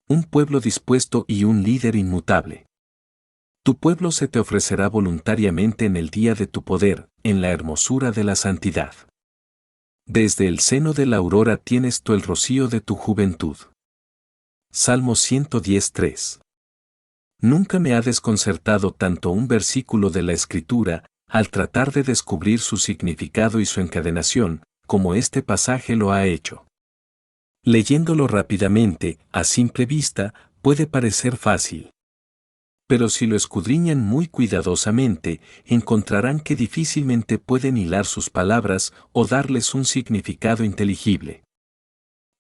un pueblo dispuesto y un líder inmutable. Tu pueblo se te ofrecerá voluntariamente en el día de tu poder, en la hermosura de la santidad. Desde el seno de la aurora tienes tú el rocío de tu juventud. Salmo 110:3. Nunca me ha desconcertado tanto un versículo de la Escritura, al tratar de descubrir su significado y su encadenación, como este pasaje lo ha hecho. Leyéndolo rápidamente, a simple vista, puede parecer fácil. Pero si lo escudriñan muy cuidadosamente, encontrarán que difícilmente pueden hilar sus palabras o darles un significado inteligible.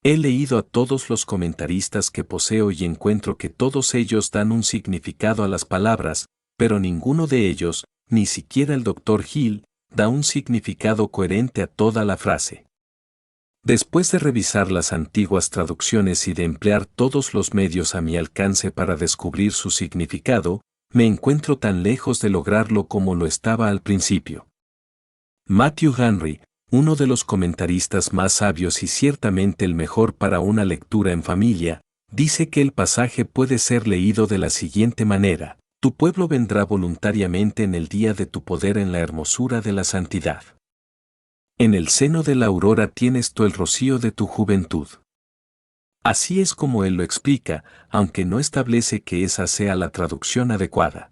He leído a todos los comentaristas que poseo y encuentro que todos ellos dan un significado a las palabras, pero ninguno de ellos, ni siquiera el Dr. Hill, da un significado coherente a toda la frase. Después de revisar las antiguas traducciones y de emplear todos los medios a mi alcance para descubrir su significado, me encuentro tan lejos de lograrlo como lo estaba al principio. Matthew Henry, uno de los comentaristas más sabios y ciertamente el mejor para una lectura en familia, dice que el pasaje puede ser leído de la siguiente manera: tu pueblo vendrá voluntariamente en el día de tu poder en la hermosura de la santidad. En el seno de la aurora tienes tú el rocío de tu juventud. Así es como él lo explica, aunque no establece que esa sea la traducción adecuada.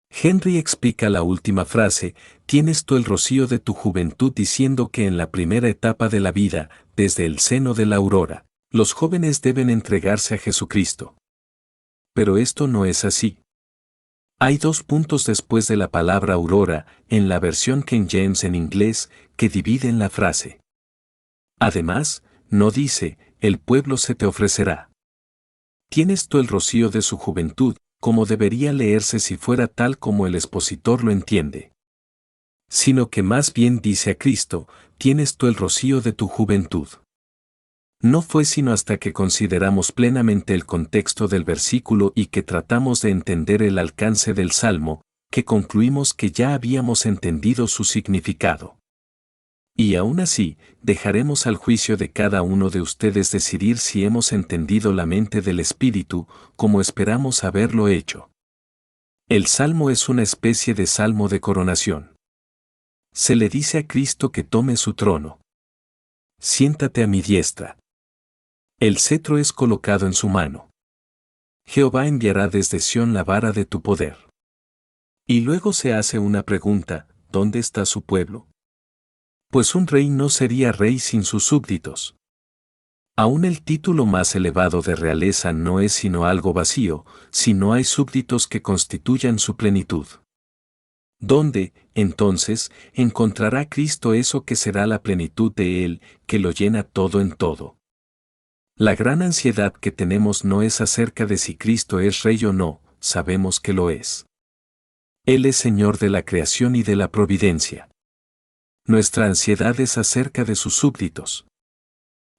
Henry explica la última frase, tienes tú el rocío de tu juventud, diciendo que en la primera etapa de la vida, desde el seno de la aurora, los jóvenes deben entregarse a Jesucristo. Pero esto no es así. Hay 2 puntos después de la palabra aurora, en la versión King James en inglés, que dividen la frase. Además, no dice, el pueblo se te ofrecerá. Tienes tú el rocío de su juventud, como debería leerse si fuera tal como el expositor lo entiende. Sino que más bien dice a Cristo, tienes tú el rocío de tu juventud. No fue sino hasta que consideramos plenamente el contexto del versículo y que tratamos de entender el alcance del Salmo, que concluimos que ya habíamos entendido su significado. Y aún así, dejaremos al juicio de cada uno de ustedes decidir si hemos entendido la mente del Espíritu, como esperamos haberlo hecho. El Salmo es una especie de salmo de coronación. Se le dice a Cristo que tome su trono. Siéntate a mi diestra. El cetro es colocado en su mano. Jehová enviará desde Sión la vara de tu poder. Y luego se hace una pregunta, ¿dónde está su pueblo? Pues un rey no sería rey sin sus súbditos. Aún el título más elevado de realeza no es sino algo vacío, si no hay súbditos que constituyan su plenitud. ¿Dónde, entonces, encontrará Cristo eso que será la plenitud de Él, que lo llena todo en todo? La gran ansiedad que tenemos no es acerca de si Cristo es rey o no, sabemos que lo es. Él es Señor de la creación y de la providencia. Nuestra ansiedad es acerca de sus súbditos.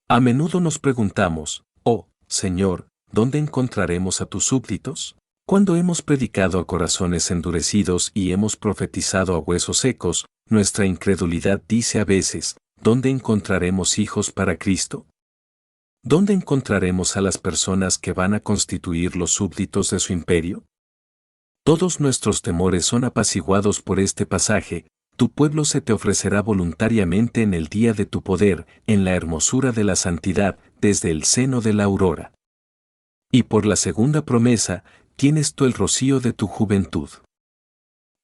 A menudo nos preguntamos, oh, Señor, ¿dónde encontraremos a tus súbditos? Cuando hemos predicado a corazones endurecidos y hemos profetizado a huesos secos, nuestra incredulidad dice a veces, ¿dónde encontraremos hijos para Cristo? ¿Dónde encontraremos a las personas que van a constituir los súbditos de su imperio? Todos nuestros temores son apaciguados por este pasaje. Tu pueblo se te ofrecerá voluntariamente en el día de tu poder, en la hermosura de la santidad, desde el seno de la aurora. Y por la segunda promesa, tienes tú el rocío de tu juventud.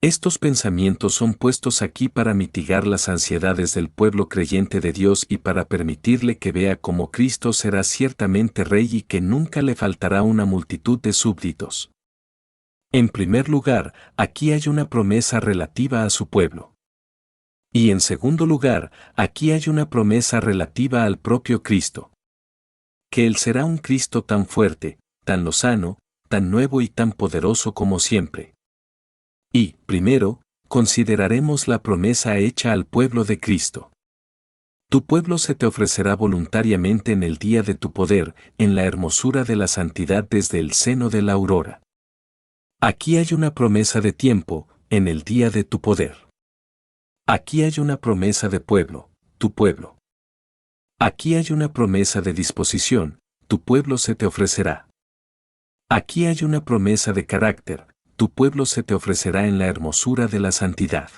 Estos pensamientos son puestos aquí para mitigar las ansiedades del pueblo creyente de Dios y para permitirle que vea cómo Cristo será ciertamente Rey y que nunca le faltará una multitud de súbditos. En primer lugar, aquí hay una promesa relativa a su pueblo. Y en segundo lugar, aquí hay una promesa relativa al propio Cristo. Que Él será un Cristo tan fuerte, tan lozano, tan nuevo y tan poderoso como siempre. Y, primero, consideraremos la promesa hecha al pueblo de Cristo. Tu pueblo se te ofrecerá voluntariamente en el día de tu poder, en la hermosura de la santidad desde el seno de la aurora. Aquí hay una promesa de tiempo, en el día de tu poder. Aquí hay una promesa de pueblo, tu pueblo. Aquí hay una promesa de disposición, tu pueblo se te ofrecerá. Aquí hay una promesa de carácter: tu pueblo se te ofrecerá en la hermosura de la santidad.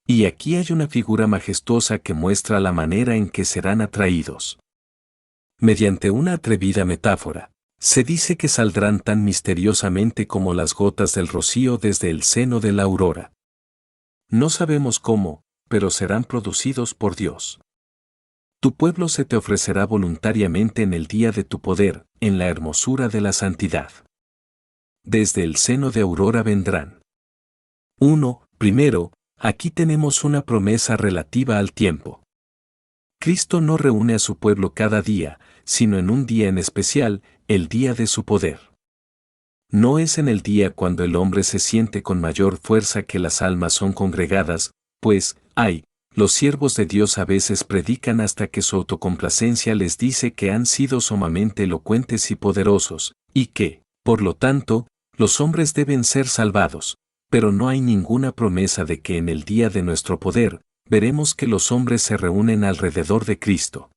Y aquí hay una figura majestuosa que muestra la manera en que serán atraídos. Mediante una atrevida metáfora, se dice que saldrán tan misteriosamente como las gotas del rocío desde el seno de la aurora. No sabemos cómo, pero serán producidos por Dios. Tu pueblo se te ofrecerá voluntariamente en el día de tu poder, en la hermosura de la santidad. Desde el seno de aurora vendrán. Primero, aquí tenemos una promesa relativa al tiempo. Cristo no reúne a su pueblo cada día, sino en un día en especial, el día de su poder. No es en el día cuando el hombre se siente con mayor fuerza que las almas son congregadas, pues, los siervos de Dios a veces predican hasta que su autocomplacencia les dice que han sido sumamente elocuentes y poderosos, y que, por lo tanto, los hombres deben ser salvados, pero no hay ninguna promesa de que en el día de nuestro poder, veremos que los hombres se reúnen alrededor de Cristo.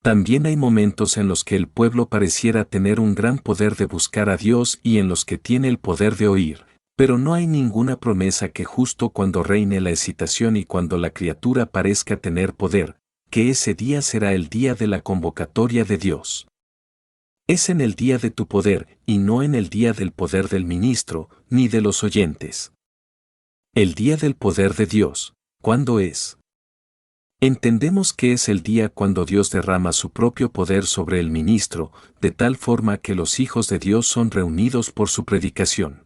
También hay momentos en los que el pueblo pareciera tener un gran poder de buscar a Dios y en los que tiene el poder de oír, pero no hay ninguna promesa que justo cuando reine la excitación y cuando la criatura parezca tener poder, que ese día será el día de la convocatoria de Dios. Es en el día de tu poder, y no en el día del poder del ministro, ni de los oyentes. El día del poder de Dios, ¿cuándo es? Entendemos que es el día cuando Dios derrama su propio poder sobre el ministro, de tal forma que los hijos de Dios son reunidos por su predicación.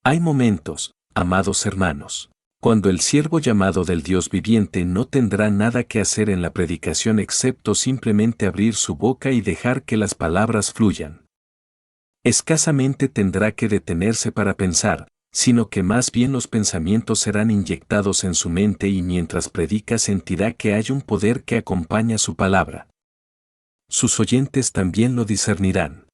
Hay momentos, amados hermanos, cuando el siervo llamado del Dios viviente no tendrá nada que hacer en la predicación excepto simplemente abrir su boca y dejar que las palabras fluyan. Escasamente tendrá que detenerse para pensar, sino que más bien los pensamientos serán inyectados en su mente y mientras predica sentirá que hay un poder que acompaña su palabra. Sus oyentes también lo discernirán.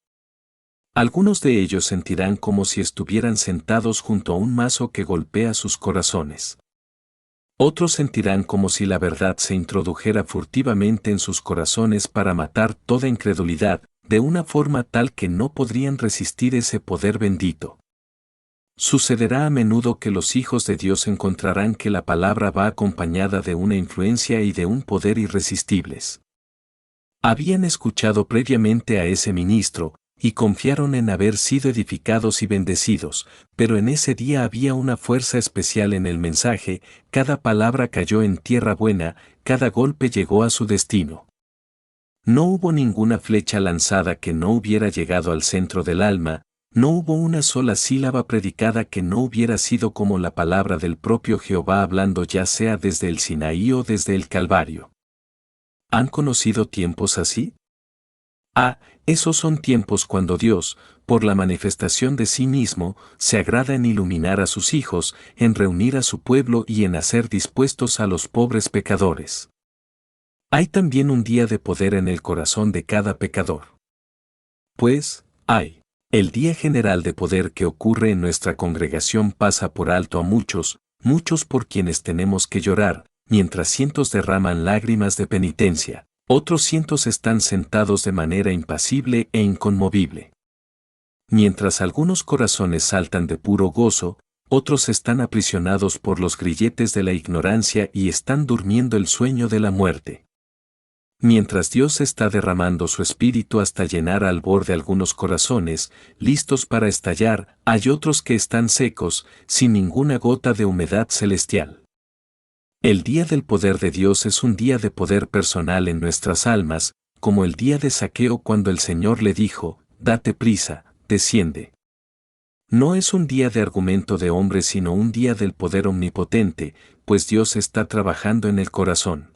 Algunos de ellos sentirán como si estuvieran sentados junto a un mazo que golpea sus corazones. Otros sentirán como si la verdad se introdujera furtivamente en sus corazones para matar toda incredulidad, de una forma tal que no podrían resistir ese poder bendito. Sucederá a menudo que los hijos de Dios encontrarán que la palabra va acompañada de una influencia y de un poder irresistibles. Habían escuchado previamente a ese ministro, y confiaron en haber sido edificados y bendecidos, pero en ese día había una fuerza especial en el mensaje, cada palabra cayó en tierra buena, cada golpe llegó a su destino. No hubo ninguna flecha lanzada que no hubiera llegado al centro del alma, no hubo una sola sílaba predicada que no hubiera sido como la palabra del propio Jehová hablando ya sea desde el Sinaí o desde el Calvario. ¿Han conocido tiempos así? Esos son tiempos cuando Dios, por la manifestación de sí mismo, se agrada en iluminar a sus hijos, en reunir a su pueblo y en hacer dispuestos a los pobres pecadores. Hay también un día de poder en el corazón de cada pecador. Pues, el día general de poder que ocurre en nuestra congregación pasa por alto a muchos, muchos por quienes tenemos que llorar, mientras cientos derraman lágrimas de penitencia, otros cientos están sentados de manera impasible e inconmovible. Mientras algunos corazones saltan de puro gozo, otros están aprisionados por los grilletes de la ignorancia y están durmiendo el sueño de la muerte. Mientras Dios está derramando su espíritu hasta llenar al borde algunos corazones, listos para estallar, hay otros que están secos, sin ninguna gota de humedad celestial. El día del poder de Dios es un día de poder personal en nuestras almas, como el día de Zaqueo cuando el Señor le dijo, «Date prisa, desciende». No es un día de argumento de hombre sino un día del poder omnipotente, pues Dios está trabajando en el corazón.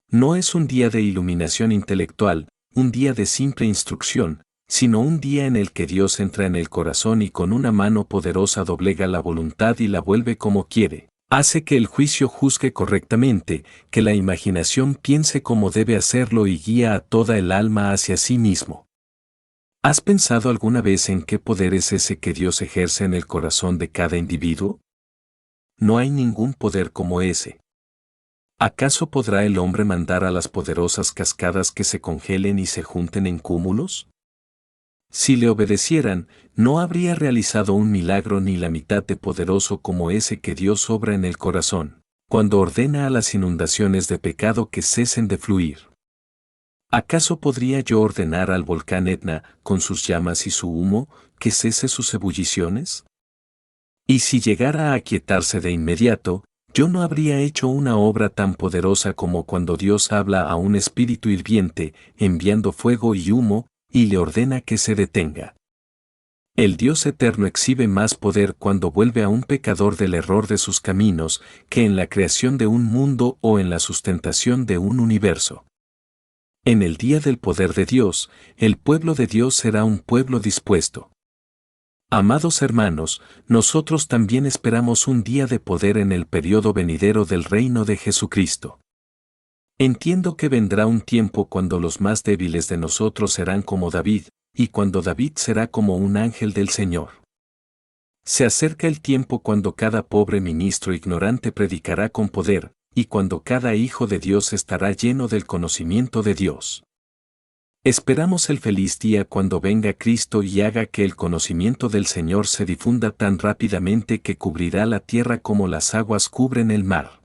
No es un día de iluminación intelectual, un día de simple instrucción, sino un día en el que Dios entra en el corazón y con una mano poderosa doblega la voluntad y la vuelve como quiere. Hace que el juicio juzgue correctamente, que la imaginación piense como debe hacerlo y guía a toda el alma hacia sí mismo. ¿Has pensado alguna vez en qué poder es ese que Dios ejerce en el corazón de cada individuo? No hay ningún poder como ese. ¿Acaso podrá el hombre mandar a las poderosas cascadas que se congelen y se junten en cúmulos? Si le obedecieran, no habría realizado un milagro ni la mitad de poderoso como ese que Dios obra en el corazón, cuando ordena a las inundaciones de pecado que cesen de fluir. ¿Acaso podría yo ordenar al volcán Etna, con sus llamas y su humo, que cese sus ebulliciones? Y si llegara a aquietarse de inmediato, yo no habría hecho una obra tan poderosa como cuando Dios habla a un espíritu hirviente, enviando fuego y humo, y le ordena que se detenga. El Dios eterno exhibe más poder cuando vuelve a un pecador del error de sus caminos, que en la creación de un mundo o en la sustentación de un universo. En el día del poder de Dios, el pueblo de Dios será un pueblo dispuesto. Amados hermanos, nosotros también esperamos un día de poder en el periodo venidero del reino de Jesucristo. Entiendo que vendrá un tiempo cuando los más débiles de nosotros serán como David, y cuando David será como un ángel del Señor. Se acerca el tiempo cuando cada pobre ministro ignorante predicará con poder, y cuando cada hijo de Dios estará lleno del conocimiento de Dios. Esperamos el feliz día cuando venga Cristo y haga que el conocimiento del Señor se difunda tan rápidamente que cubrirá la tierra como las aguas cubren el mar.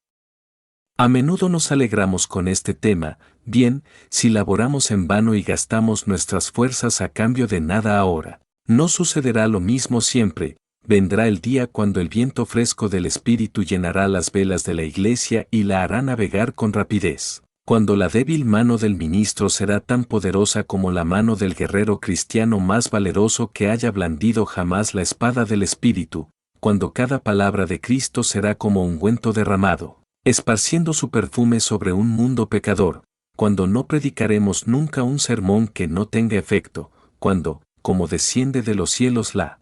A menudo nos alegramos con este tema, bien, si laboramos en vano y gastamos nuestras fuerzas a cambio de nada ahora. No sucederá lo mismo siempre, vendrá el día cuando el viento fresco del Espíritu llenará las velas de la iglesia y la hará navegar con rapidez. Cuando la débil mano del ministro será tan poderosa como la mano del guerrero cristiano más valeroso que haya blandido jamás la espada del Espíritu, cuando cada palabra de Cristo será como ungüento derramado, esparciendo su perfume sobre un mundo pecador, cuando no predicaremos nunca un sermón que no tenga efecto, cuando, como desciende de los cielos la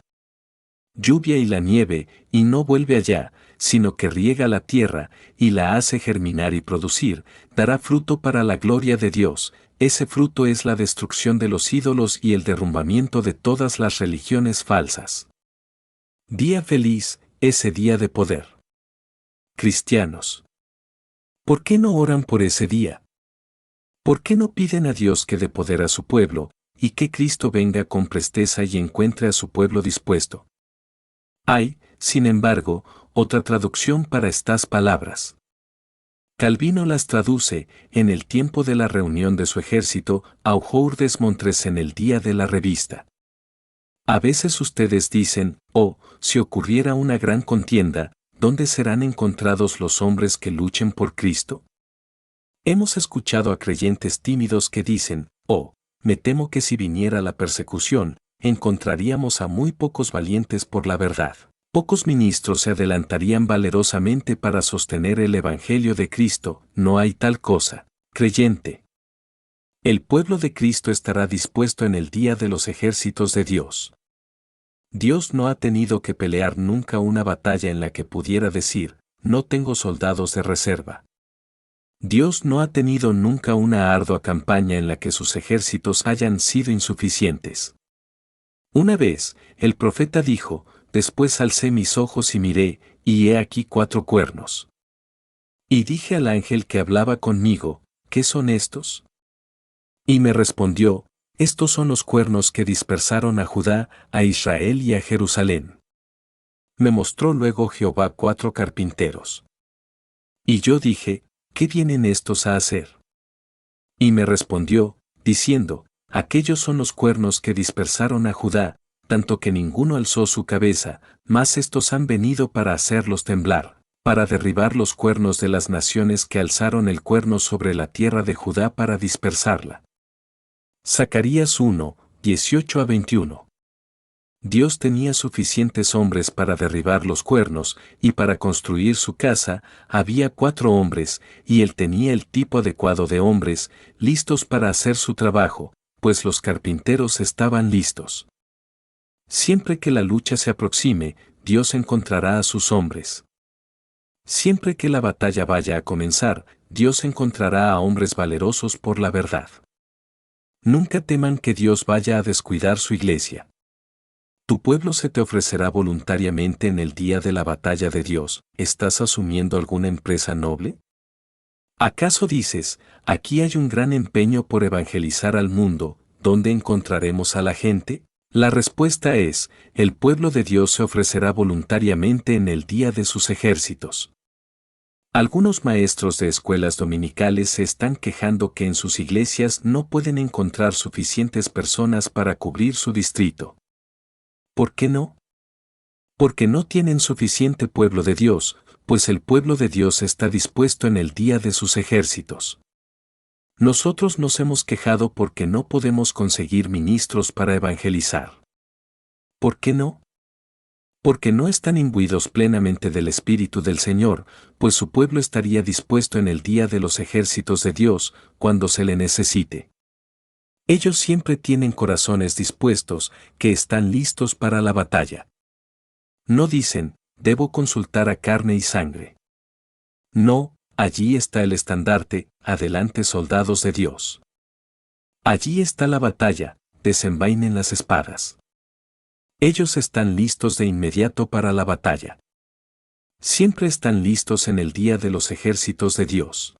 lluvia y la nieve, y no vuelve allá, sino que riega la tierra, y la hace germinar y producir, dará fruto para la gloria de Dios. Ese fruto es la destrucción de los ídolos y el derrumbamiento de todas las religiones falsas. Día feliz, ese día de poder. Cristianos, ¿por qué no oran por ese día? ¿Por qué no piden a Dios que dé poder a su pueblo, y que Cristo venga con presteza y encuentre a su pueblo dispuesto? Hay, sin embargo, otra traducción para estas palabras. Calvino las traduce, en el tiempo de la reunión de su ejército, Aujour des Montres en el día de la revista. A veces ustedes dicen, oh, si ocurriera una gran contienda, ¿dónde serán encontrados los hombres que luchen por Cristo? Hemos escuchado a creyentes tímidos que dicen, oh, me temo que si viniera la persecución, encontraríamos a muy pocos valientes por la verdad. Pocos ministros se adelantarían valerosamente para sostener el Evangelio de Cristo. No hay tal cosa, creyente. El pueblo de Cristo estará dispuesto en el día de los ejércitos de Dios. Dios no ha tenido que pelear nunca una batalla en la que pudiera decir, no tengo soldados de reserva. Dios no ha tenido nunca una ardua campaña en la que sus ejércitos hayan sido insuficientes. Una vez, el profeta dijo, después alcé mis ojos y miré, y he aquí 4 cuernos. Y dije al ángel que hablaba conmigo, ¿qué son estos? Y me respondió, estos son los cuernos que dispersaron a Judá, a Israel y a Jerusalén. Me mostró luego Jehová 4 carpinteros. Y yo dije, ¿qué vienen estos a hacer? Y me respondió, diciendo, aquellos son los cuernos que dispersaron a Judá, tanto que ninguno alzó su cabeza, mas estos han venido para hacerlos temblar, para derribar los cuernos de las naciones que alzaron el cuerno sobre la tierra de Judá para dispersarla. Zacarías 1, 18-21. Dios tenía suficientes hombres para derribar los cuernos, y para construir su casa, había 4 hombres, y él tenía el tipo adecuado de hombres, listos para hacer su trabajo, pues los carpinteros estaban listos. Siempre que la lucha se aproxime, Dios encontrará a sus hombres. Siempre que la batalla vaya a comenzar, Dios encontrará a hombres valerosos por la verdad. Nunca teman que Dios vaya a descuidar su iglesia. Tu pueblo se te ofrecerá voluntariamente en el día de la batalla de Dios. ¿Estás asumiendo alguna empresa noble? ¿Acaso dices, aquí hay un gran empeño por evangelizar al mundo, ¿dónde encontraremos a la gente? La respuesta es, el pueblo de Dios se ofrecerá voluntariamente en el día de sus ejércitos. Algunos maestros de escuelas dominicales se están quejando que en sus iglesias no pueden encontrar suficientes personas para cubrir su distrito. ¿Por qué no? Porque no tienen suficiente pueblo de Dios, pues el pueblo de Dios está dispuesto en el día de sus ejércitos. Nosotros nos hemos quejado porque no podemos conseguir ministros para evangelizar. ¿Por qué no? Porque no están imbuidos plenamente del Espíritu del Señor, pues su pueblo estaría dispuesto en el día de los ejércitos de Dios, cuando se le necesite. Ellos siempre tienen corazones dispuestos, que están listos para la batalla. No dicen, debo consultar a carne y sangre. No, allí está el estandarte, adelante soldados de Dios. Allí está la batalla, desenvainen las espadas. Ellos están listos de inmediato para la batalla. Siempre están listos en el día de los ejércitos de Dios.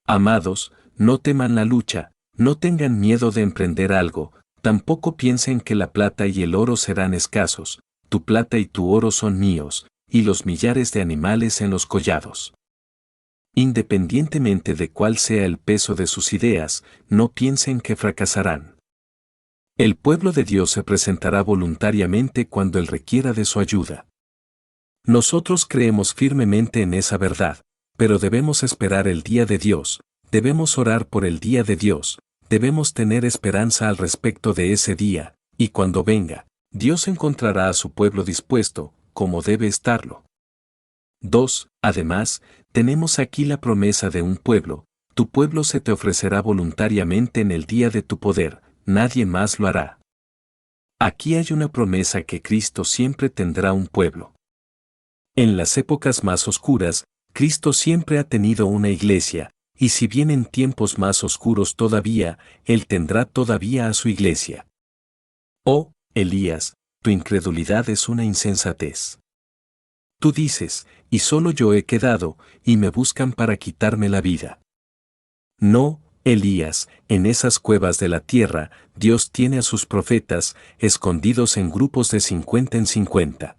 Amados, no teman la lucha, no tengan miedo de emprender algo, tampoco piensen que la plata y el oro serán escasos, tu plata y tu oro son míos, y los millares de animales en los collados. Independientemente de cuál sea el peso de sus ideas, no piensen que fracasarán. El pueblo de Dios se presentará voluntariamente cuando Él requiera de su ayuda. Nosotros creemos firmemente en esa verdad, pero debemos esperar el día de Dios, debemos orar por el día de Dios, debemos tener esperanza al respecto de ese día, y cuando venga, Dios encontrará a su pueblo dispuesto, como debe estarlo. 2. Además, tenemos aquí la promesa de un pueblo, tu pueblo se te ofrecerá voluntariamente en el día de tu poder, nadie más lo hará. Aquí hay una promesa que Cristo siempre tendrá un pueblo. En las épocas más oscuras, Cristo siempre ha tenido una iglesia, y si bien en tiempos más oscuros todavía, Él tendrá todavía a su iglesia. Oh, Elías, tu incredulidad es una insensatez. Tú dices, y solo yo he quedado, y me buscan para quitarme la vida. No, Elías, en esas cuevas de la tierra, Dios tiene a sus profetas, escondidos en grupos de 50 en 50.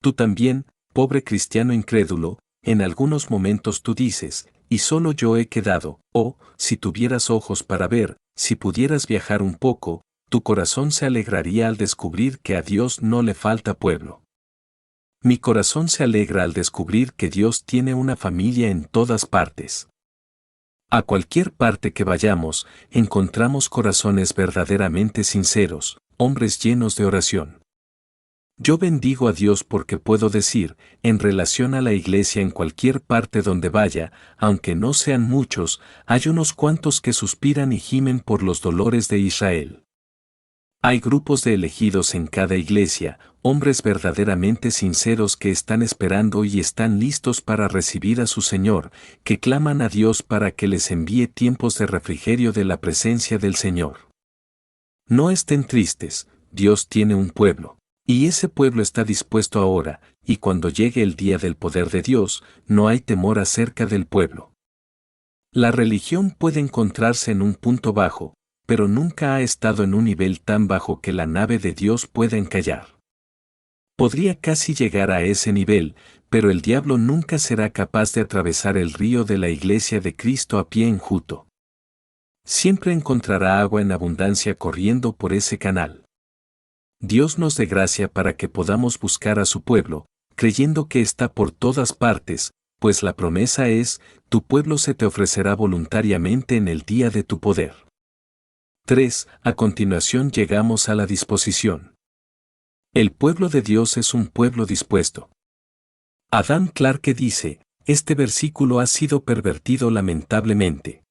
Tú también, pobre cristiano incrédulo, en algunos momentos tú dices, y solo yo he quedado, oh, si tuvieras ojos para ver, si pudieras viajar un poco, tu corazón se alegraría al descubrir que a Dios no le falta pueblo. Mi corazón se alegra al descubrir que Dios tiene una familia en todas partes. A cualquier parte que vayamos, encontramos corazones verdaderamente sinceros, hombres llenos de oración. Yo bendigo a Dios porque puedo decir, en relación a la iglesia en cualquier parte donde vaya, aunque no sean muchos, hay unos cuantos que suspiran y gimen por los dolores de Israel. Hay grupos de elegidos en cada iglesia, hombres verdaderamente sinceros que están esperando y están listos para recibir a su Señor, que claman a Dios para que les envíe tiempos de refrigerio de la presencia del Señor. No estén tristes, Dios tiene un pueblo, y ese pueblo está dispuesto ahora, y cuando llegue el día del poder de Dios, no hay temor acerca del pueblo. La religión puede encontrarse en un punto bajo, pero nunca ha estado en un nivel tan bajo que la nave de Dios pueda encallar. Podría casi llegar a ese nivel, pero el diablo nunca será capaz de atravesar el río de la iglesia de Cristo a pie enjuto. Siempre encontrará agua en abundancia corriendo por ese canal. Dios nos dé gracia para que podamos buscar a su pueblo, creyendo que está por todas partes, pues la promesa es, tu pueblo se te ofrecerá voluntariamente en el día de tu poder. 3. A continuación llegamos a la disposición. El pueblo de Dios es un pueblo dispuesto. Adam Clarke dice, este versículo ha sido pervertido lamentablemente.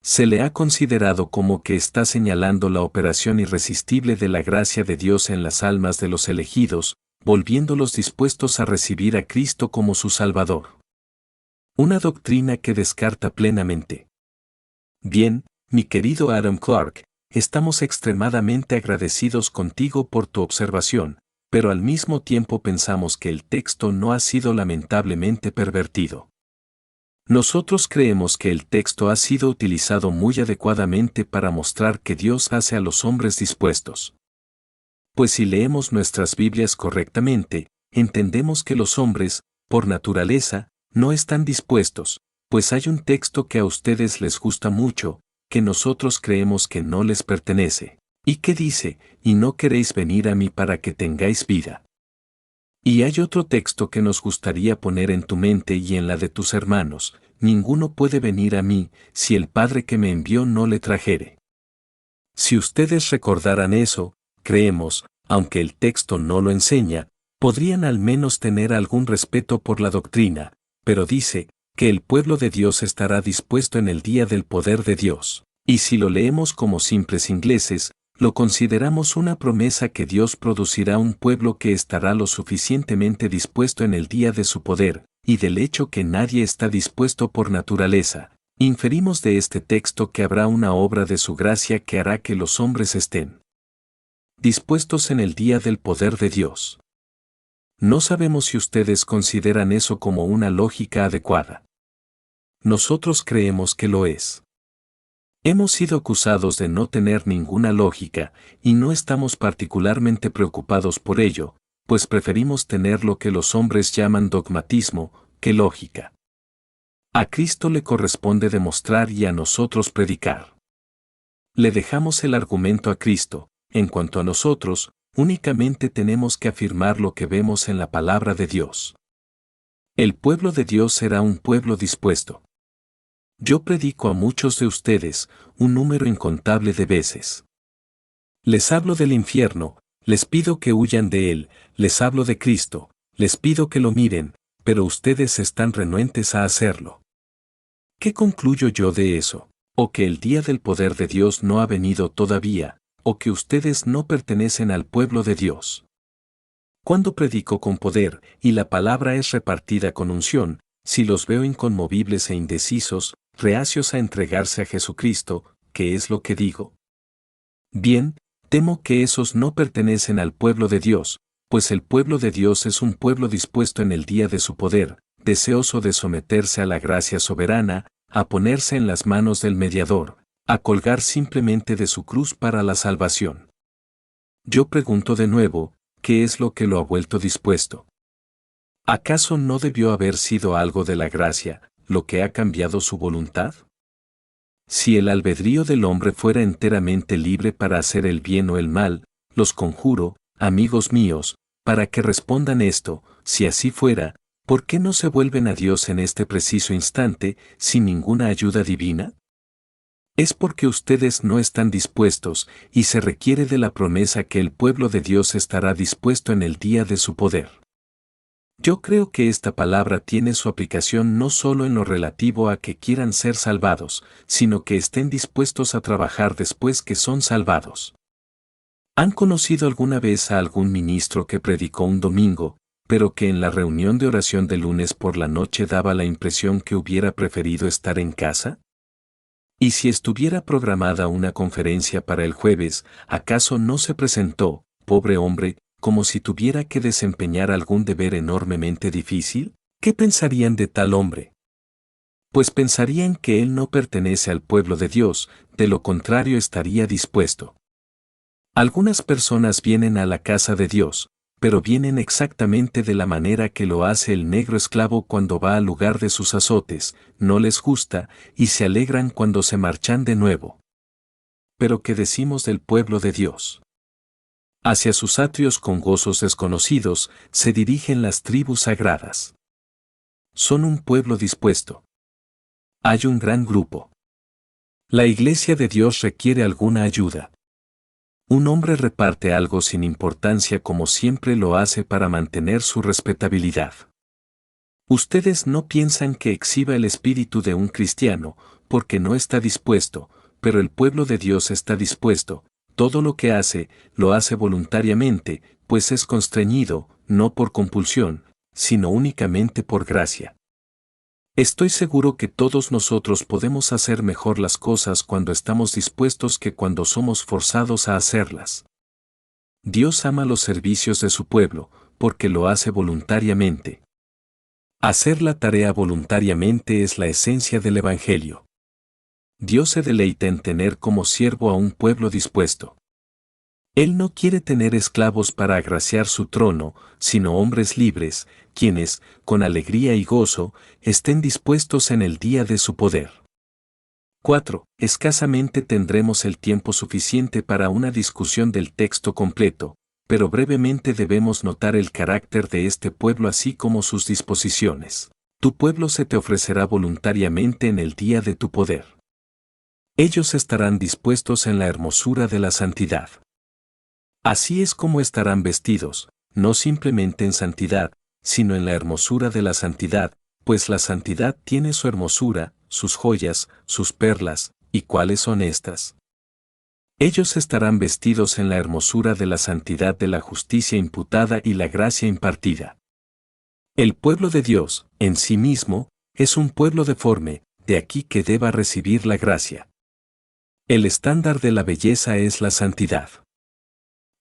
Se le ha considerado como que está señalando la operación irresistible de la gracia de Dios en las almas de los elegidos, volviéndolos dispuestos a recibir a Cristo como su Salvador. Una doctrina que descarta plenamente. Bien, mi querido Adam Clarke, estamos extremadamente agradecidos contigo por tu observación, pero al mismo tiempo pensamos que el texto no ha sido lamentablemente pervertido. Nosotros creemos que el texto ha sido utilizado muy adecuadamente para mostrar que Dios hace a los hombres dispuestos. Pues si leemos nuestras Biblias correctamente, entendemos que los hombres, por naturaleza, no están dispuestos, pues hay un texto que a ustedes les gusta mucho, que nosotros creemos que no les pertenece, y que dice, y no queréis venir a mí para que tengáis vida. Y hay otro texto que nos gustaría poner en tu mente y en la de tus hermanos, ninguno puede venir a mí, si el Padre que me envió no le trajere. Si ustedes recordaran eso, creemos, aunque el texto no lo enseña, podrían al menos tener algún respeto por la doctrina, pero dice, que el pueblo de Dios estará dispuesto en el día del poder de Dios. Y si lo leemos como simples ingleses, lo consideramos una promesa que Dios producirá un pueblo que estará lo suficientemente dispuesto en el día de su poder, y del hecho que nadie está dispuesto por naturaleza. Inferimos de este texto que habrá una obra de su gracia que hará que los hombres estén dispuestos en el día del poder de Dios. No sabemos si ustedes consideran eso como una lógica adecuada. Nosotros creemos que lo es. Hemos sido acusados de no tener ninguna lógica, y no estamos particularmente preocupados por ello, pues preferimos tener lo que los hombres llaman dogmatismo, que lógica. A Cristo le corresponde demostrar y a nosotros predicar. Le dejamos el argumento a Cristo, en cuanto a nosotros, únicamente tenemos que afirmar lo que vemos en la palabra de Dios. El pueblo de Dios será un pueblo dispuesto. Yo predico a muchos de ustedes, un número incontable de veces. Les hablo del infierno, les pido que huyan de él, les hablo de Cristo, les pido que lo miren, pero ustedes están renuentes a hacerlo. ¿Qué concluyo yo de eso? O que el día del poder de Dios no ha venido todavía, o que ustedes no pertenecen al pueblo de Dios. Cuando predico con poder, y la palabra es repartida con unción, si los veo inconmovibles e indecisos, reacios a entregarse a Jesucristo, ¿qué es lo que digo? Bien, temo que esos no pertenecen al pueblo de Dios, pues el pueblo de Dios es un pueblo dispuesto en el día de su poder, deseoso de someterse a la gracia soberana, a ponerse en las manos del mediador, a colgar simplemente de su cruz para la salvación. Yo pregunto de nuevo, ¿qué es lo que lo ha vuelto dispuesto? ¿Acaso no debió haber sido algo de la gracia, lo que ha cambiado su voluntad? Si el albedrío del hombre fuera enteramente libre para hacer el bien o el mal, los conjuro, amigos míos, para que respondan esto, si así fuera, ¿por qué no se vuelven a Dios en este preciso instante, sin ninguna ayuda divina? Es porque ustedes no están dispuestos, y se requiere de la promesa que el pueblo de Dios estará dispuesto en el día de su poder. Yo creo que esta palabra tiene su aplicación no solo en lo relativo a que quieran ser salvados, sino que estén dispuestos a trabajar después que son salvados. ¿Han conocido alguna vez a algún ministro que predicó un domingo, pero que en la reunión de oración de lunes por la noche daba la impresión que hubiera preferido estar en casa? Y si estuviera programada una conferencia para el jueves, ¿acaso no se presentó, pobre hombre, como si tuviera que desempeñar algún deber enormemente difícil? ¿Qué pensarían de tal hombre? Pues pensarían que él no pertenece al pueblo de Dios, de lo contrario estaría dispuesto. Algunas personas vienen a la casa de Dios, pero vienen exactamente de la manera que lo hace el negro esclavo cuando va al lugar de sus azotes, no les gusta, y se alegran cuando se marchan de nuevo. Pero ¿qué decimos del pueblo de Dios? Hacia sus atrios con gozos desconocidos se dirigen las tribus sagradas. Son un pueblo dispuesto. Hay un gran grupo. La iglesia de Dios requiere alguna ayuda. Un hombre reparte algo sin importancia como siempre lo hace para mantener su respetabilidad. Ustedes no piensan que exhiba el espíritu de un cristiano, porque no está dispuesto, pero el pueblo de Dios está dispuesto. Todo lo que hace, lo hace voluntariamente, pues es constreñido, no por compulsión, sino únicamente por gracia. Estoy seguro que todos nosotros podemos hacer mejor las cosas cuando estamos dispuestos que cuando somos forzados a hacerlas. Dios ama los servicios de su pueblo, porque lo hace voluntariamente. Hacer la tarea voluntariamente es la esencia del Evangelio. Dios se deleita en tener como siervo a un pueblo dispuesto. Él no quiere tener esclavos para agraciar su trono, sino hombres libres, quienes, con alegría y gozo, estén dispuestos en el día de su poder. 4. Escasamente tendremos el tiempo suficiente para una discusión del texto completo, pero brevemente debemos notar el carácter de este pueblo así como sus disposiciones. Tu pueblo se te ofrecerá voluntariamente en el día de tu poder. Ellos estarán dispuestos en la hermosura de la santidad. Así es como estarán vestidos, no simplemente en santidad, sino en la hermosura de la santidad, pues la santidad tiene su hermosura, sus joyas, sus perlas, ¿y cuáles son estas? Ellos estarán vestidos en la hermosura de la santidad de la justicia imputada y la gracia impartida. El pueblo de Dios, en sí mismo, es un pueblo deforme, de aquí que deba recibir la gracia. El estándar de la belleza es la santidad.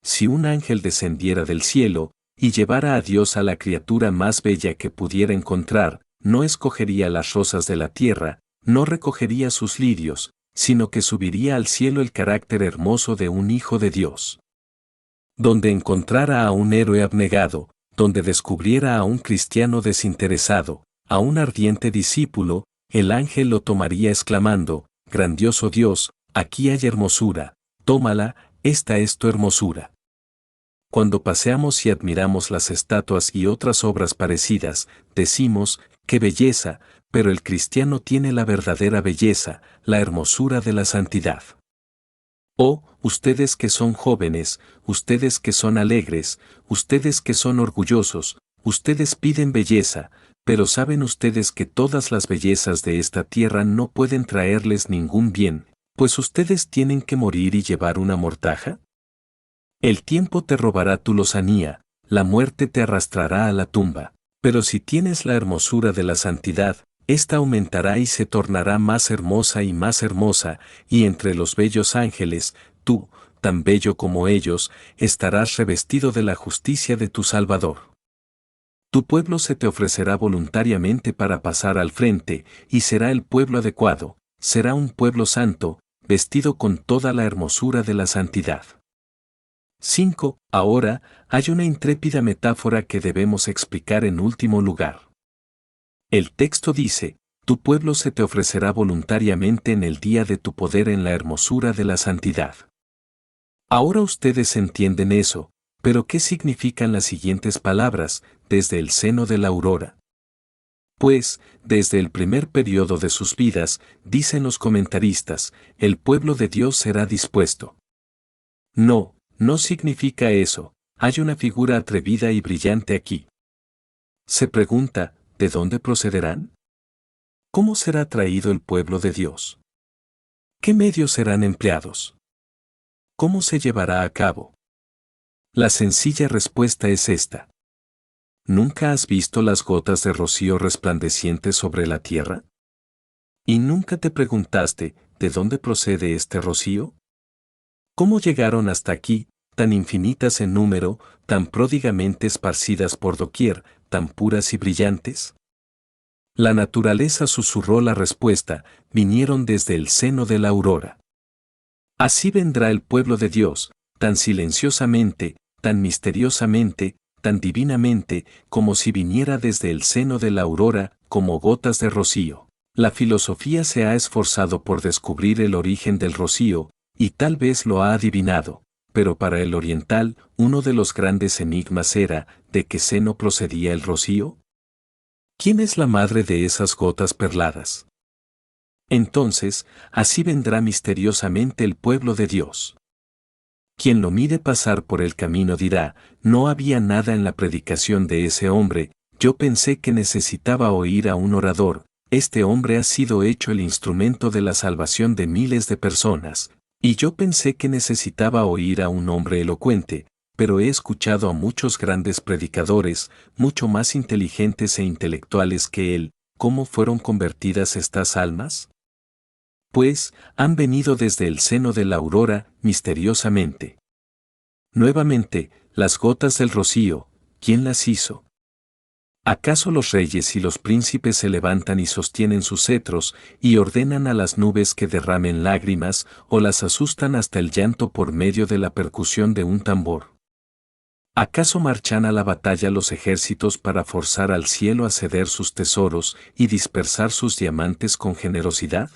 Si un ángel descendiera del cielo y llevara a Dios a la criatura más bella que pudiera encontrar, no escogería las rosas de la tierra, no recogería sus lirios, sino que subiría al cielo el carácter hermoso de un hijo de Dios. Donde encontrara a un héroe abnegado, donde descubriera a un cristiano desinteresado, a un ardiente discípulo, el ángel lo tomaría exclamando, «Grandioso Dios, aquí hay hermosura, tómala, esta es tu hermosura». Cuando paseamos y admiramos las estatuas y otras obras parecidas, decimos, ¡qué belleza!, pero el cristiano tiene la verdadera belleza, la hermosura de la santidad. Oh, ustedes que son jóvenes, ustedes que son alegres, ustedes que son orgullosos, ustedes piden belleza, pero ¿saben ustedes que todas las bellezas de esta tierra no pueden traerles ningún bien, pues ustedes tienen que morir y llevar una mortaja? El tiempo te robará tu lozanía, la muerte te arrastrará a la tumba, pero si tienes la hermosura de la santidad, esta aumentará y se tornará más hermosa, y entre los bellos ángeles, tú, tan bello como ellos, estarás revestido de la justicia de tu Salvador. Tu pueblo se te ofrecerá voluntariamente para pasar al frente, y será el pueblo adecuado, será un pueblo santo, vestido con toda la hermosura de la santidad. 5. Ahora, hay una intrépida metáfora que debemos explicar en último lugar. El texto dice, tu pueblo se te ofrecerá voluntariamente en el día de tu poder en la hermosura de la santidad. Ahora ustedes entienden eso, pero ¿qué significan las siguientes palabras, desde el seno de la aurora? Pues, desde el primer periodo de sus vidas, dicen los comentaristas, el pueblo de Dios será dispuesto. No significa eso, hay una figura atrevida y brillante aquí. Se pregunta, ¿de dónde procederán? ¿Cómo será traído el pueblo de Dios? ¿Qué medios serán empleados? ¿Cómo se llevará a cabo? La sencilla respuesta es esta. ¿Nunca has visto las gotas de rocío resplandecientes sobre la tierra? ¿Y nunca te preguntaste, ¿de dónde procede este rocío? ¿Cómo llegaron hasta aquí, tan infinitas en número, tan pródigamente esparcidas por doquier, tan puras y brillantes? La naturaleza susurró la respuesta, vinieron desde el seno de la aurora. Así vendrá el pueblo de Dios, tan silenciosamente, tan misteriosamente, tan divinamente, como si viniera desde el seno de la aurora, como gotas de rocío. La filosofía se ha esforzado por descubrir el origen del rocío, y tal vez lo ha adivinado, pero para el oriental, uno de los grandes enigmas era, ¿de qué seno procedía el rocío? ¿Quién es la madre de esas gotas perladas? Entonces, así vendrá misteriosamente el pueblo de Dios. Quien lo mire pasar por el camino dirá, no había nada en la predicación de ese hombre, yo pensé que necesitaba oír a un orador, este hombre ha sido hecho el instrumento de la salvación de miles de personas, y yo pensé que necesitaba oír a un hombre elocuente, pero he escuchado a muchos grandes predicadores, mucho más inteligentes e intelectuales que él. ¿Cómo fueron convertidas estas almas? Pues, han venido desde el seno de la aurora, misteriosamente. Nuevamente, las gotas del rocío, ¿quién las hizo? ¿Acaso los reyes y los príncipes se levantan y sostienen sus cetros, y ordenan a las nubes que derramen lágrimas, o las asustan hasta el llanto por medio de la percusión de un tambor? ¿Acaso marchan a la batalla los ejércitos para forzar al cielo a ceder sus tesoros y dispersar sus diamantes con generosidad?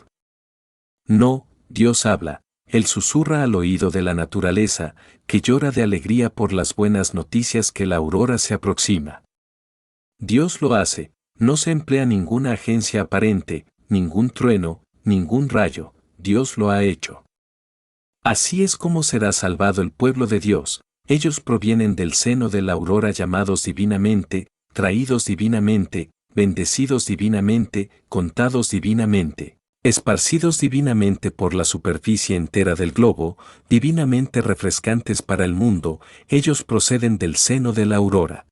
No, Dios habla, Él susurra al oído de la naturaleza, que llora de alegría por las buenas noticias que la aurora se aproxima. Dios lo hace, no se emplea ninguna agencia aparente, ningún trueno, ningún rayo, Dios lo ha hecho. Así es como será salvado el pueblo de Dios. Ellos provienen del seno de la aurora, llamados divinamente, traídos divinamente, bendecidos divinamente, contados divinamente, esparcidos divinamente por la superficie entera del globo, divinamente refrescantes para el mundo. Ellos proceden del seno de la aurora.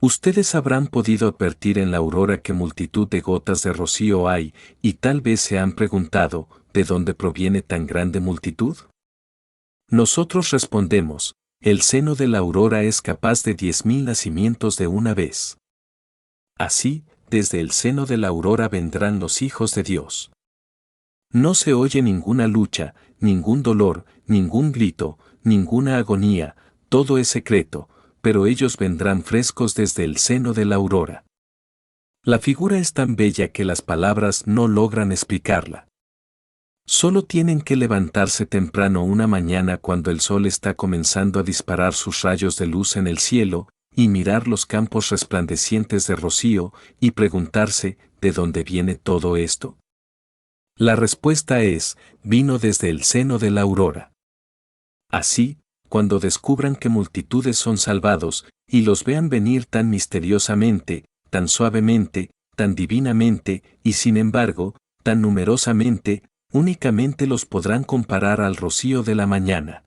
Ustedes habrán podido advertir en la aurora qué multitud de gotas de rocío hay, y tal vez se han preguntado, ¿de dónde proviene tan grande multitud? Nosotros respondemos, el seno de la aurora es capaz de 10.000 nacimientos de una vez. Así, desde el seno de la aurora vendrán los hijos de Dios. No se oye ninguna lucha, ningún dolor, ningún grito, ninguna agonía, todo es secreto, pero ellos vendrán frescos desde el seno de la aurora. La figura es tan bella que las palabras no logran explicarla. Solo tienen que levantarse temprano una mañana cuando el sol está comenzando a disparar sus rayos de luz en el cielo, y mirar los campos resplandecientes de rocío, y preguntarse, ¿de dónde viene todo esto? La respuesta es, vino desde el seno de la aurora. Así, cuando descubran que multitudes son salvados, y los vean venir tan misteriosamente, tan suavemente, tan divinamente, y sin embargo, tan numerosamente, únicamente los podrán comparar al rocío de la mañana.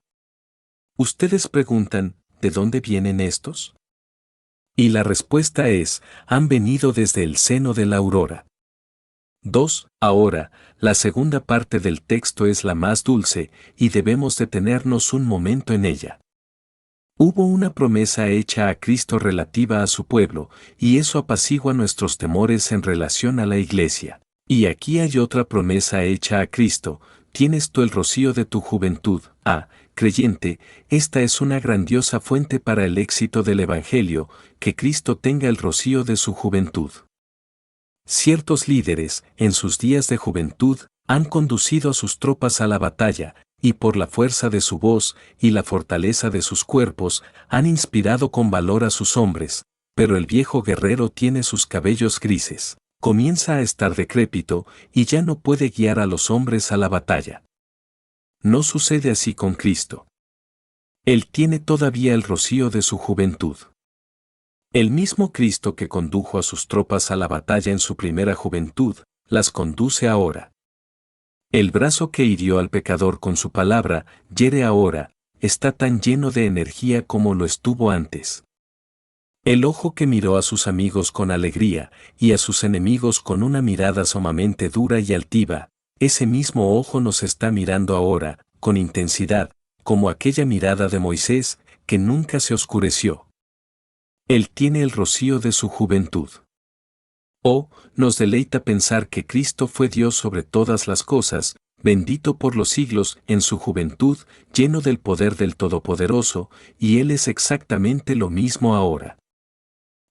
Ustedes preguntan, ¿de dónde vienen estos? Y la respuesta es, han venido desde el seno de la aurora. 2. Ahora, la segunda parte del texto es la más dulce, y debemos detenernos un momento en ella. Hubo una promesa hecha a Cristo relativa a su pueblo, y eso apacigua nuestros temores en relación a la iglesia. Y aquí hay otra promesa hecha a Cristo: tienes tú el rocío de tu juventud. Creyente, esta es una grandiosa fuente para el éxito del Evangelio, que Cristo tenga el rocío de su juventud. Ciertos líderes, en sus días de juventud, han conducido a sus tropas a la batalla, y por la fuerza de su voz y la fortaleza de sus cuerpos, han inspirado con valor a sus hombres, pero el viejo guerrero tiene sus cabellos grises, comienza a estar decrépito, y ya no puede guiar a los hombres a la batalla. No sucede así con Cristo. Él tiene todavía el rocío de su juventud. El mismo Cristo que condujo a sus tropas a la batalla en su primera juventud, las conduce ahora. El brazo que hirió al pecador con su palabra, hiere ahora, está tan lleno de energía como lo estuvo antes. El ojo que miró a sus amigos con alegría, y a sus enemigos con una mirada sumamente dura y altiva, ese mismo ojo nos está mirando ahora, con intensidad, como aquella mirada de Moisés, que nunca se oscureció. Él tiene el rocío de su juventud. Oh, nos deleita pensar que Cristo fue Dios sobre todas las cosas, bendito por los siglos en su juventud, lleno del poder del Todopoderoso, y Él es exactamente lo mismo ahora.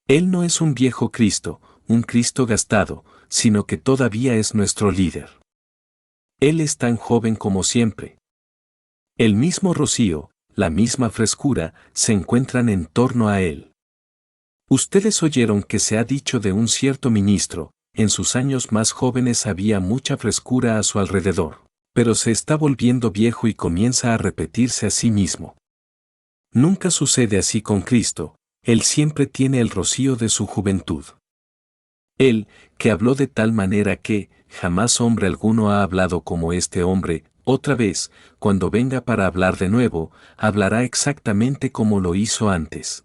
Él no es un viejo Cristo, un Cristo gastado, sino que todavía es nuestro líder. Él es tan joven como siempre. El mismo rocío, la misma frescura, se encuentran en torno a Él. Ustedes oyeron que se ha dicho de un cierto ministro, en sus años más jóvenes había mucha frescura a su alrededor, pero se está volviendo viejo y comienza a repetirse a sí mismo. Nunca sucede así con Cristo, Él siempre tiene el rocío de su juventud. Él, que habló de tal manera que, jamás hombre alguno ha hablado como este hombre, otra vez, cuando venga para hablar de nuevo, hablará exactamente como lo hizo antes.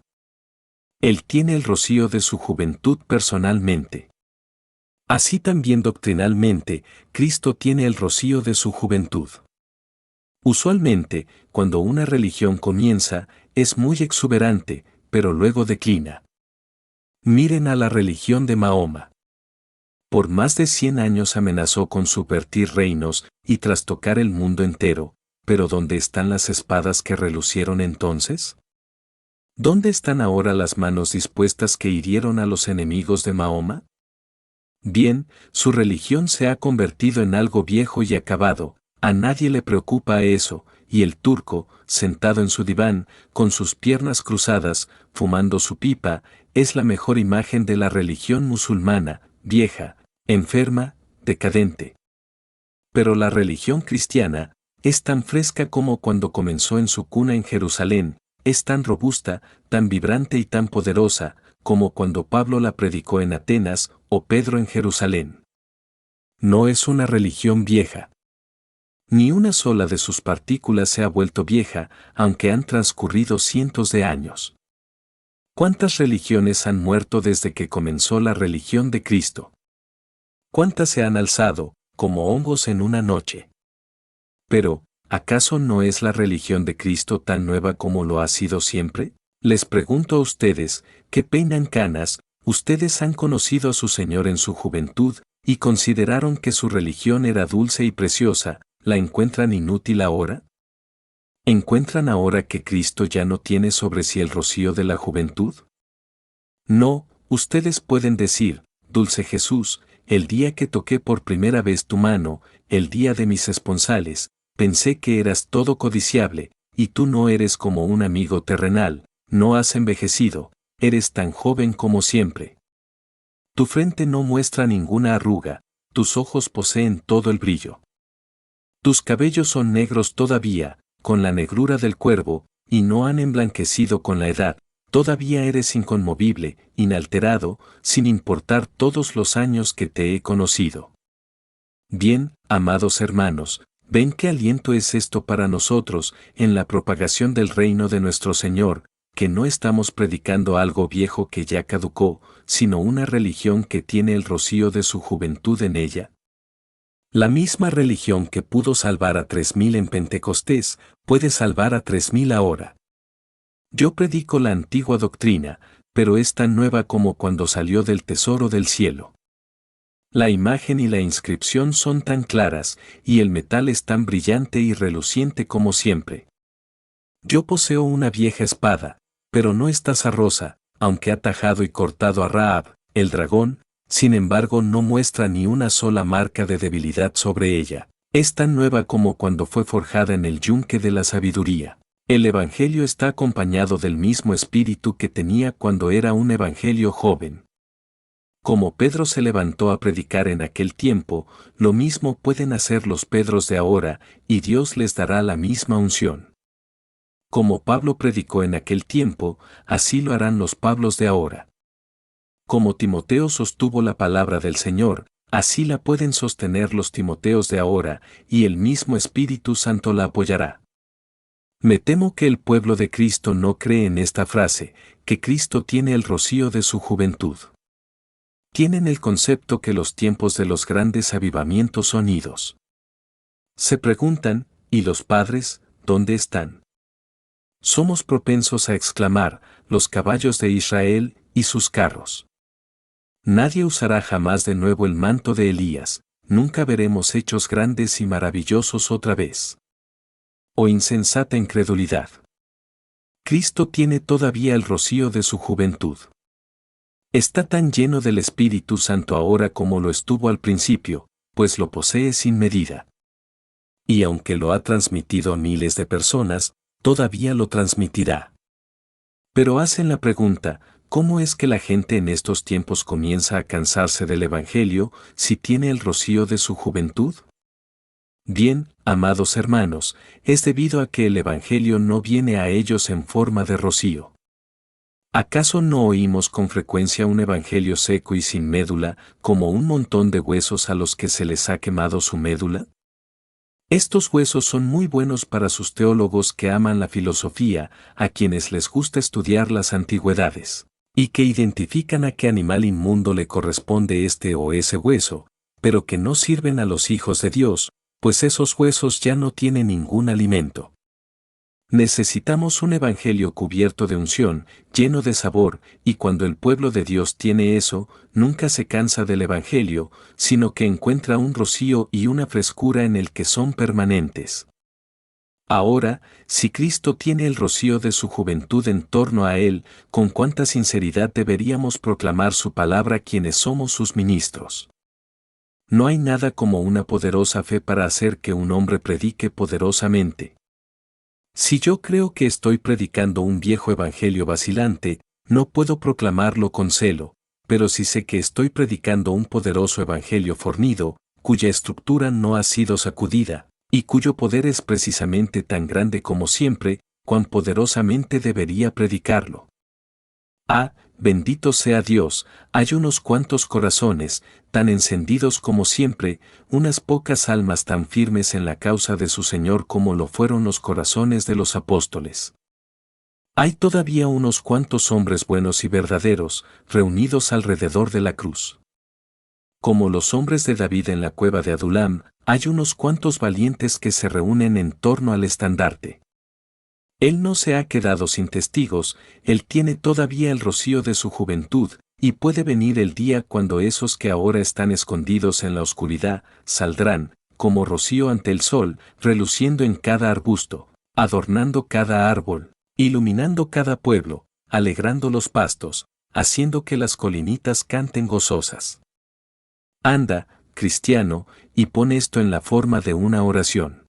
Él tiene el rocío de su juventud personalmente. Así también doctrinalmente, Cristo tiene el rocío de su juventud. Usualmente, cuando una religión comienza, es muy exuberante, pero luego declina. Miren a la religión de Mahoma. Por más de 100 años amenazó con subvertir reinos y trastocar el mundo entero, pero ¿dónde están las espadas que relucieron entonces? ¿Dónde están ahora las manos dispuestas que hirieron a los enemigos de Mahoma? Bien, su religión se ha convertido en algo viejo y acabado, a nadie le preocupa eso, y el turco, sentado en su diván, con sus piernas cruzadas, fumando su pipa, es la mejor imagen de la religión musulmana, vieja, enferma, decadente. Pero la religión cristiana es tan fresca como cuando comenzó en su cuna en Jerusalén, es tan robusta, tan vibrante y tan poderosa, como cuando Pablo la predicó en Atenas o Pedro en Jerusalén. No es una religión vieja. Ni una sola de sus partículas se ha vuelto vieja, aunque han transcurrido cientos de años. ¿Cuántas religiones han muerto desde que comenzó la religión de Cristo? ¿Cuántas se han alzado, como hongos en una noche? Pero, ¿acaso no es la religión de Cristo tan nueva como lo ha sido siempre? Les pregunto a ustedes, que peinan canas, ustedes han conocido a su Señor en su juventud, y consideraron que su religión era dulce y preciosa, ¿la encuentran inútil ahora? ¿Encuentran ahora que Cristo ya no tiene sobre sí el rocío de la juventud? No, ustedes pueden decir, dulce Jesús, el día que toqué por primera vez tu mano, el día de mis esponsales, pensé que eras todo codiciable, y tú no eres como un amigo terrenal, no has envejecido, eres tan joven como siempre. Tu frente no muestra ninguna arruga, tus ojos poseen todo el brillo. Tus cabellos son negros todavía, con la negrura del cuervo, y no han emblanquecido con la edad, todavía eres inconmovible, inalterado, sin importar todos los años que te he conocido. Bien, amados hermanos, ¿ven qué aliento es esto para nosotros en la propagación del reino de nuestro Señor, que no estamos predicando algo viejo que ya caducó, sino una religión que tiene el rocío de su juventud en ella? La misma religión que pudo salvar a 3000 en Pentecostés, puede salvar a 3000 ahora. Yo predico la antigua doctrina, pero es tan nueva como cuando salió del tesoro del cielo. La imagen y la inscripción son tan claras, y el metal es tan brillante y reluciente como siempre. Yo poseo una vieja espada, pero no es taza rosa, aunque ha tajado y cortado a Rahab, el dragón, sin embargo no muestra ni una sola marca de debilidad sobre ella. Es tan nueva como cuando fue forjada en el yunque de la sabiduría. El Evangelio está acompañado del mismo espíritu que tenía cuando era un evangelio joven. Como Pedro se levantó a predicar en aquel tiempo, lo mismo pueden hacer los Pedros de ahora, y Dios les dará la misma unción. Como Pablo predicó en aquel tiempo, así lo harán los Pablos de ahora. Como Timoteo sostuvo la palabra del Señor, así la pueden sostener los Timoteos de ahora, y el mismo Espíritu Santo la apoyará. Me temo que el pueblo de Cristo no cree en esta frase, que Cristo tiene el rocío de su juventud. Tienen el concepto que los tiempos de los grandes avivamientos son idos. Se preguntan, ¿y los padres, dónde están? Somos propensos a exclamar, los caballos de Israel y sus carros. Nadie usará jamás de nuevo el manto de Elías, nunca veremos hechos grandes y maravillosos otra vez. Oh insensata incredulidad. Cristo tiene todavía el rocío de su juventud. Está tan lleno del Espíritu Santo ahora como lo estuvo al principio, pues lo posee sin medida. Y aunque lo ha transmitido a miles de personas, todavía lo transmitirá. Pero hacen la pregunta, ¿cómo es que la gente en estos tiempos comienza a cansarse del Evangelio si tiene el rocío de su juventud? Bien, amados hermanos, es debido a que el Evangelio no viene a ellos en forma de rocío. ¿Acaso no oímos con frecuencia un Evangelio seco y sin médula, como un montón de huesos a los que se les ha quemado su médula? Estos huesos son muy buenos para sus teólogos que aman la filosofía, a quienes les gusta estudiar las antigüedades, y que identifican a qué animal inmundo le corresponde este o ese hueso, pero que no sirven a los hijos de Dios, pues esos huesos ya no tienen ningún alimento. Necesitamos un evangelio cubierto de unción, lleno de sabor, y cuando el pueblo de Dios tiene eso, nunca se cansa del evangelio, sino que encuentra un rocío y una frescura en el que son permanentes. Ahora, si Cristo tiene el rocío de su juventud en torno a Él, con cuánta sinceridad deberíamos proclamar su palabra quienes somos sus ministros. No hay nada como una poderosa fe para hacer que un hombre predique poderosamente. Si yo creo que estoy predicando un viejo evangelio vacilante, no puedo proclamarlo con celo, pero si sé que estoy predicando un poderoso evangelio fornido, cuya estructura no ha sido sacudida, y cuyo poder es precisamente tan grande como siempre, cuán poderosamente debería predicarlo. Ah, bendito sea Dios, hay unos cuantos corazones, tan encendidos como siempre, unas pocas almas tan firmes en la causa de su Señor como lo fueron los corazones de los apóstoles. Hay todavía unos cuantos hombres buenos y verdaderos, reunidos alrededor de la cruz. Como los hombres de David en la cueva de Adulam, hay unos cuantos valientes que se reúnen en torno al estandarte. Él no se ha quedado sin testigos, él tiene todavía el rocío de su juventud, y puede venir el día cuando esos que ahora están escondidos en la oscuridad, saldrán, como rocío ante el sol, reluciendo en cada arbusto, adornando cada árbol, iluminando cada pueblo, alegrando los pastos, haciendo que las colinitas canten gozosas. Anda, cristiano, y pon esto en la forma de una oración.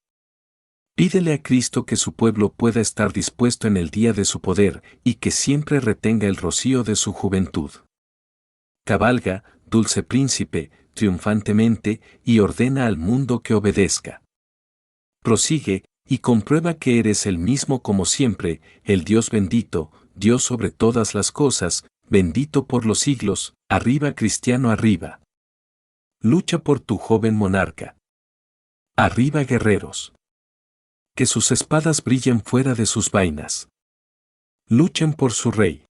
Pídele a Cristo que su pueblo pueda estar dispuesto en el día de su poder y que siempre retenga el rocío de su juventud. Cabalga, dulce príncipe, triunfantemente, y ordena al mundo que obedezca. Prosigue, y comprueba que eres el mismo como siempre, el Dios bendito, Dios sobre todas las cosas, bendito por los siglos, arriba cristiano arriba. Lucha por tu joven monarca. Arriba guerreros. Que sus espadas brillen fuera de sus vainas. Luchen por su rey.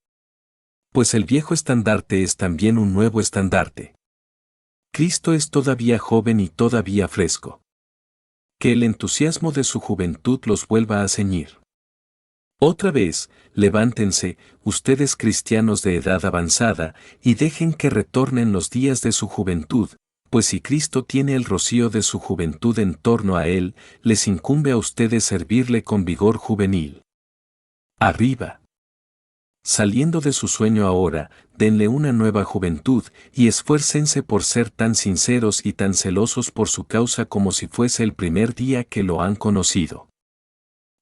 Pues el viejo estandarte es también un nuevo estandarte. Cristo es todavía joven y todavía fresco. Que el entusiasmo de su juventud los vuelva a ceñir. Otra vez, levántense, ustedes cristianos de edad avanzada, y dejen que retornen los días de su juventud, pues si Cristo tiene el rocío de su juventud en torno a Él, les incumbe a ustedes servirle con vigor juvenil. Arriba. Saliendo de su sueño ahora, denle una nueva juventud, y esfuércense por ser tan sinceros y tan celosos por su causa como si fuese el primer día que lo han conocido.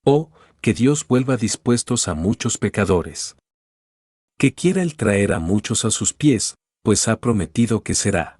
Oh, que Dios vuelva dispuestos a muchos pecadores. Que quiera Él traer a muchos a sus pies, pues ha prometido que será.